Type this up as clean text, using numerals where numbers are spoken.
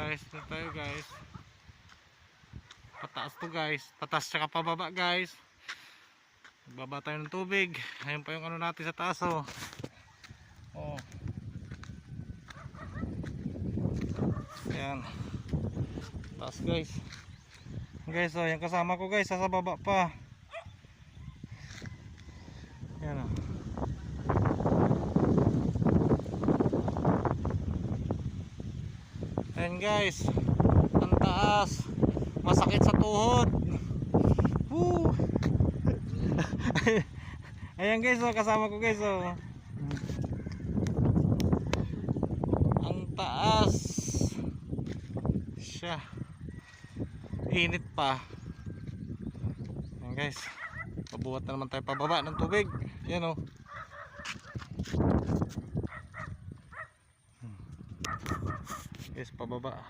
guys. Dito tayo guys. Pataas to guys. Pataas tsaka pababa guys. Baba tayo ng tubig. Ayun pa yung ano natin sa taas oh. Oh. Ayan. Taas guys. Guys oh, yung kasama ko guys, sa baba pa. Ayan oh. Ayan guys. Ang taas. Masakit sa tuhod. Woo! Ayan guys oh, kasama ko guys oh. Ang taas. Siya. Init pa. Ayan guys. Pabuhat na naman tayo pababa ng tubig. Ayan oh. Guys, pababa.